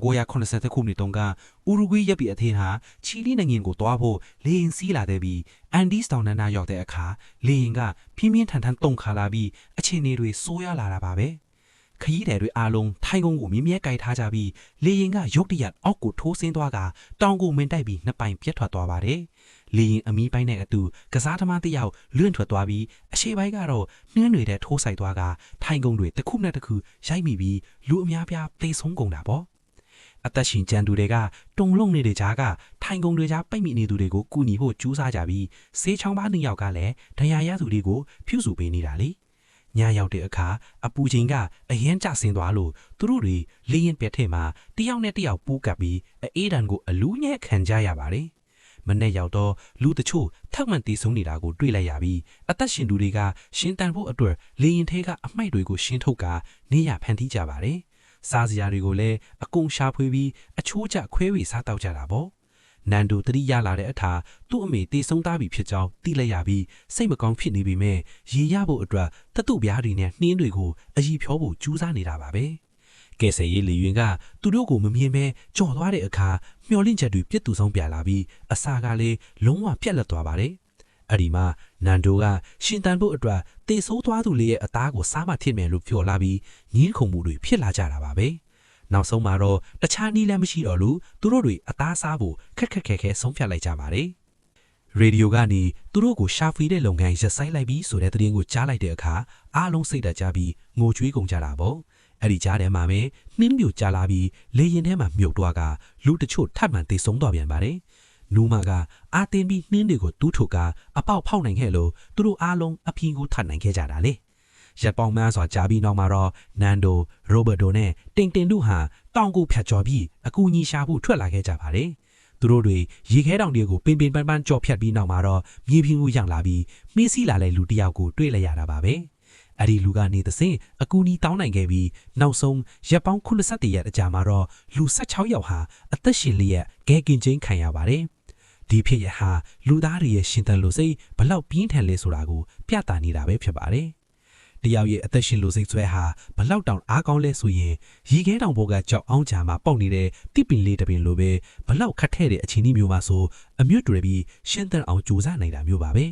1980ခုနှစ်တုန်းကဥရုဂွေးရပ်ပြီးအထင်ဟာချီလီနိုင်ငံကိုတွားဖို့လေရင်စီးလာတဲ့ပြီးအန်ဒီစတောင်နာရောက်တဲ့အခါလေရင်ကပြင်းပြင်းထန်ထန်တုန်ခါလာပြီးအခြေအနေတွေဆိုးရွားလာတာပါပဲခရီးသည်တွေအားလုံးထိုင်ကုန်ကိုမြင်းမြဲကြိုက်ထားကြပြီးလေရင်ကရုတ်တရက်အောက်ကိုထိုးဆင်းသွားကတောင်ကိုမင်တိုက်ပြီးနှစ်ပိုင်ပြတ်ထွက်သွားပါတယ်လေရင်အမီးပိုင်းနဲ့အတူကစားသမားတစ်ယောက်လွင့်ထွက်သွားပြီးအရှိပိုင်းကတော့နှင်းတွေတဲ့ထိုးဆိုင်သွားကထိုင်ကုန်တွေတစ်ခုနဲ့တစ်ခုရိုက်မိပြီးလူအများပြားသေဆုံးကုန်တာပေါ့အသက်ရှင်ကြံသူတွေကတုံလုံးနေတဲ့ကြားကထိုင်ကုန်တွေကြားပိတ်မိနေသူတွေကိုကူညီဖို့ကြိုးစားကြပြီးဆေးချောင်းပါးနှစ်ယောက်ကလည်းဒဏ်ရာရသူတွေကိုဖြူစုပေးနေတာလေညရောက်တဲ့အခါအပူချိန်ကအရင်ကျဆင်းသွားလို့သူတို့တွေလေရင်ပြက်ထဲမှာတယောက်နဲ့တယောက်ပူးကပ်ပြီးအေးဒဏ်ကိုအလူးညက်ခံကြရပါတယ်မနေ့ရောက်တော့လူတချို့ထပ်မံတည်ဆုံနေတာကိုတွေ့လိုက်ရပြီးအသက်ရှင်သူတွေကရှင်းတန်ဖို့အတွက်လေရင်ထဲကအမိုက်တွေကိုရှင်းထုတ်ကနေရဖန်တီးကြပါတယ်စားစရာတွေကိုလည်းအကုန်ရှာဖွေပြီးအချိုးကျခွဲဝေစားတောက်ကြတာပေါ့နန်ဒိုတတိယလာတဲ့အထာသူ့အမေတေဆုံးသားပြီဖြစ်ကြောင်းသိလိုက်ရပြီးစိတ်မကောင်းဖြစ်နေပြီမဲ့ရေရဖို့အတွက်တတုပြားတွေနဲ့နှင်းတွေကိုအကြီးဖြောဖို့ကြိုးစားနေတာပါပဲကဲဆယ်ရေးလေရင်ကသူတို့ကိုမမြင်ပဲကြော်သွားတဲ့အခါမျောလင့်ချက်တွေပြစ်သူဆုံးပြလာပြီးအစာကလည်းလုံးဝပြက်လက်သွားပါတယ်အဲ့ဒီမှာနန်ဒိုကရှင်တန်ဖို့အတွက်တေဆိုးသွားသူလေးရဲ့အသားကိုစားမထစ်မယ်လို့ပြောလာပြီးညီးခုံမှုတွေဖြစ်လာကြတာပါပဲနောက်ဆုံးမှာတော့တခြားနည်းလမ်းမရှိတော့လို့သူတို့တွေအသားစားဖို့ခက်ခက်ခဲခဲဆုံးဖြတ်လိုက်ကြပါတယ်ရေဒီယိုကနေသူတို့ကိုရှာဖွေတဲ့လုပ်ငန်းရပ်ဆိုင်းလိုက်ပြီးဆိုတဲ့သတင်းကိုကြားလိုက်တဲ့အခါအားလုံးစိတ်ဓာတ်ကြပြီးငိုကြွေးကုန်ကြတာပေါ့အဲ့ဒီကြားထဲမှာပဲနှင်းပြိုကျလာပြီးလေရင်ထဲမှာမြုပ်သွားကလူတချို့ထပ်မံသေဆုံးသွားပြန်ပါတယ်နူးမကအာတင်ပြီးနှင်းတွေကိုတူးထုတ်ကအပေါက်ဖောက်နိုင်ခဲ့လို့သူတို့အားလုံးအပြင်းကိုထပ်နိုင်ခဲ့ကြတာလေရက်ပေါင်းများစွာကြာပြီးနောက်မှာတော့နန်ဒိုရိုဘတ်ဒိုနဲ့တင်တင်တို့ဟာတောင်ကိုဖြတ်ကျော်ပြီးအကူအညီရှာဖို့ထွက်လာခဲ့ကြပါတယ်သူတို့တွေရေခဲတောင်တွေကိုပင်ပန်းကြော်ဖြတ်ပြီးနောက်မှာတော့မြေပြင်ကိုရောက်လာပြီးနှီးစီးလာတဲ့လူတစ်ယောက်ကိုတွေ့လိုက်ရတာပါပဲအဲ့ဒီလူကနေသစင်အကူအညီတောင်းနိုင်ခဲ့ပြီးနောက်ဆုံးရက်ပေါင်း81ရက်အကြာမှာတော့လူ16ယောက်ဟာအသက်ရှင်လျက်ဂဲကင်ချင်းခံရပါတယ်ဒီဖြစ်ရဟာလူသားတွေရဲ့ရှင်သန်လို့စိတ်ဘလောက်ပြင်းထန်လဲဆိုတာကိုပြသနေတာပဲဖြစ်ပါတယ်တယောက်ရဲ့အသက်ရှင်လို့စိတ်ဆွဲဟာဘလောက်တောင်အားကောင်းလဲဆိုရင်ရေခဲတောင်ပေါ်ကကြောက်အောင်ချာမှာပေါက်နေတဲ့တိပင်လေးတစ်ပင်လိုပဲဘလောက်ခက်ထဲ့တဲ့အခြေအနေမျိုးမှာဆိုအမြတ်တွေပြီးရှင်းသန်အောင်ကြိုးစားနိုင်တာမျိုးပါပဲ